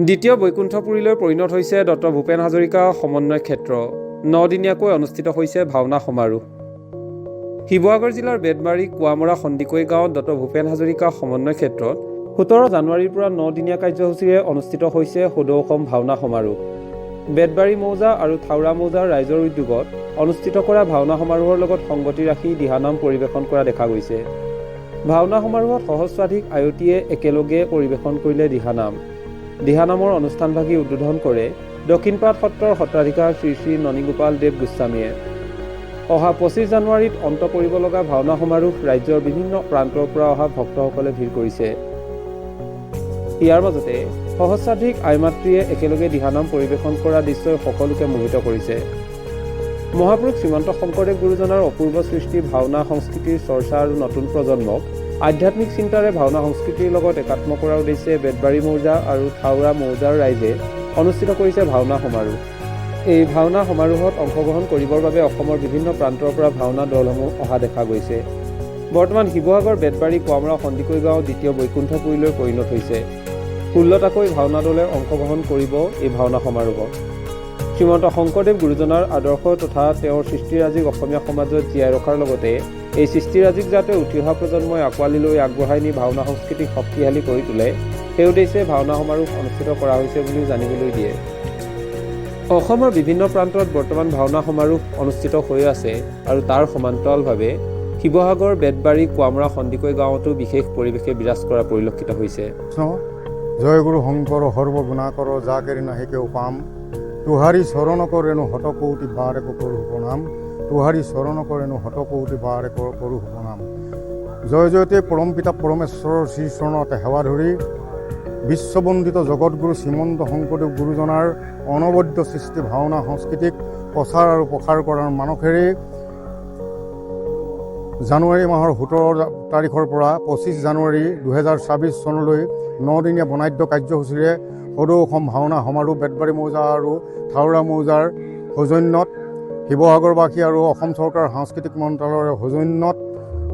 দ্বিতীয় বৈকুণ্ঠপুৰীলৈ পৰিণত হৈছে ডক্টৰ ভূপেন হাজৰিকা সমন্বয় ক্ষেত্ৰ। 9 দিনীয়াকৈ অনুষ্ঠিত হৈছে ভাওনা সমাৰোহ। শিৱসাগৰ জিলাৰ বেতবাৰী কুৱামৰা সন্দিকৈ গাঁৱত ডক্টৰ ভূপেন হাজৰিকা সমন্বয় ক্ষেত্ৰত 17 জানুৱাৰীৰ পৰা 9 দিনীয়া কাৰ্যসূচীৰে অনুষ্ঠিত হৈছে সদৌ অসম ভাওনা সমাৰোহ। বেতবাৰী মৌজা আৰু থাওৰা মৌজাৰ ৰাইজৰ উদ্যোগত অনুষ্ঠিত কৰা ভাওনা সমাৰোহৰ লগত সংগতি ৰাখি দিহানাম পৰিৱেশন কৰা দেখা গৈছে। ভাওনা সমাৰোহত সহস্ৰাধিক আয়তীয়ে একেলগে পৰিৱেশন কৰিলে দিহানাম। দিহানামৰ অনুষ্ঠানভাগী উদ্বোধন কৰে দক্ষিণপাট সত্ৰৰ সত্ৰাধিকাৰ শ্ৰী শ্ৰী ননীগোপাল দেৱ গোস্বামীয়ে। অহা 25 জানুৱাৰীত অন্ত পৰিব লগা ভাওনা সমাৰোহ ৰাজ্যৰ বিভিন্ন প্ৰান্তৰ পৰা অহা ভক্তসকলে ভিৰ কৰিছে। ইয়াৰ মাজতে সহস্ৰাধিক আইমাতৃয়ে একেলগে দিহানাম পৰিৱেশন কৰা দৃশ্যই সকলোকে মোহিত কৰিছে। মহাপুৰুষ শ্ৰীমন্ত শংকৰদেৱ গুৰুজনাৰ অপূৰ্ব সৃষ্টি ভাওনা সংস্কৃতিৰ চৰ্চা আৰু নতুন প্ৰজন্মক আধ্যাত্মিক চিন্তাৰে ভাওনা সংস্কৃতিৰ লগত একাত্ম কৰাৰ উদ্দেশ্যে বেতবাৰী মৌজা আৰু থাওৰা মৌজাৰ ৰাইজে অনুষ্ঠিত কৰিছে ভাওনা সমাৰোহ। এই ভাওনা সমাৰোহত অংশগ্ৰহণ কৰিবৰ বাবে অসমৰ বিভিন্ন প্ৰান্তৰ পৰা ভাওনা দলসমূহ অহা দেখা গৈছে। বৰ্তমান শিৱসাগৰ বেতবাৰী কুৱামৰা সন্দিকৈ গাঁও দ্বিতীয় বৈকুণ্ঠপুৰীলৈ পৰিণত হৈছে। 16টাকৈ ভাওনা দলে অংশগ্ৰহণ কৰিব এই ভাওনা সমাৰোহত। শ্ৰীমন্ত শংকৰদেৱ গুৰুজনাৰ আদৰ্শ তথা তেওঁৰ সৃষ্টিৰাজিক অসমীয়া সমাজত জীয়াই ৰখাৰ লগতে এই সৃষ্টিৰাজিক যাতে উঠি অহা প্ৰজন্মই আঁকোৱালি লৈ আগবঢ়াই নি ভাওনা সংস্কৃতিক শক্তিশালী কৰি তোলে সেই উদ্দেশ্যে ভাওনা সমাৰোহ অনুষ্ঠিত কৰা হৈছে বুলি জানিবলৈ দিয়ে। অসমৰ বিভিন্ন প্ৰান্তত বৰ্তমান ভাওনা সমাৰোহ অনুষ্ঠিত হৈ আছে আৰু তাৰ সমান্তৰালভাৱে শিৱসাগৰ বেতবাৰী কুৱামৰা সন্দিকৈ গাঁৱতো বিশেষ পৰিৱেশে বিৰাজ কৰা পৰিলক্ষিত হৈছে। জয় গুৰু শংকৰ সৰ্বগুণাকৰ যাকেৰি নাহিকে উপাম তুহাৰী চৰণ কৰেনো হতকৌটি বাৰে কৰো প্ৰণাম তুহাৰী চৰণ কৰেনো হতকৌটি বাৰে কৰো প্ৰণাম। জয় জয়তে পৰম পিতা পৰমেশ্বৰৰ শ্ৰীচৰণতে সেৱা ধৰি বিশ্ববন্দিত জগতগুৰু শ্ৰীমন্ত শংকৰদেৱ গুৰুজনাৰ অনবদ্য সৃষ্টি ভাওনা সংস্কৃতিক প্ৰচাৰ আৰু প্ৰসাৰ কৰাৰ মানসেৰে জানুৱাৰী মাহৰ 17 তাৰিখৰ পৰা 25 জানুৱাৰী 2024 চনলৈ 9 দিনীয়া বনাঢ্য কাৰ্যসূচীৰে সদৌ অসম ভাওনা সমাৰোহ বেতবাৰী মৌজা আৰু থাওৰা মৌজাৰ সৌজন্যত শিৱসাগৰবাসী আৰু অসম চৰকাৰৰ সাংস্কৃতিক মন্ত্ৰালয়ৰ সৌজন্যত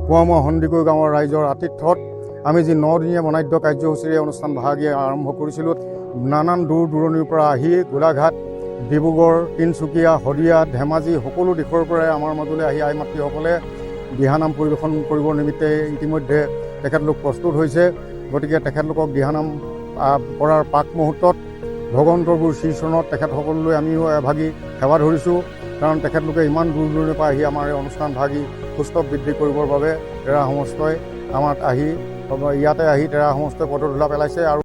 কুৱামৰা সন্দিকৈ গাঁৱৰ ৰাইজৰ আতিথ্যত আমি যি 9 দিনীয়া বনাঢ্য কাৰ্যসূচীৰে অনুষ্ঠান ভাগি আৰম্ভ কৰিছিলোঁ। নানান দূৰ দূৰণিৰ পৰা আহি গোলাঘাট, ডিব্ৰুগড়, তিনিচুকীয়া, শদিয়া, ধেমাজি সকলো দিশৰ পৰাই আমাৰ মাজলৈ আহি আই মাতৃসকলে দিহানাম পৰিৱেশন কৰিবৰ নিমিত্তে ইতিমধ্যে তেখেতলোক প্ৰস্তুত হৈছে। গতিকে তেখেতলোকক দিহানাম কৰাৰ পাক মুহূৰ্তত ভগৱন্তৰ গুৰু শ্ৰীচৰণত তেখেতসকললৈ আমিও এভাগি সেৱা ধৰিছোঁ। কাৰণ তেখেতলোকে ইমান দূৰ দূৰণিৰ পৰা আহি আমাৰ এই অনুষ্ঠান ভাগি সুস্থ বৃদ্ধি কৰিবৰ বাবে তেৰা সমস্তই আমাক ইয়াতে আহি তেৰা সমস্তই পদধূলা পেলাইছে আৰু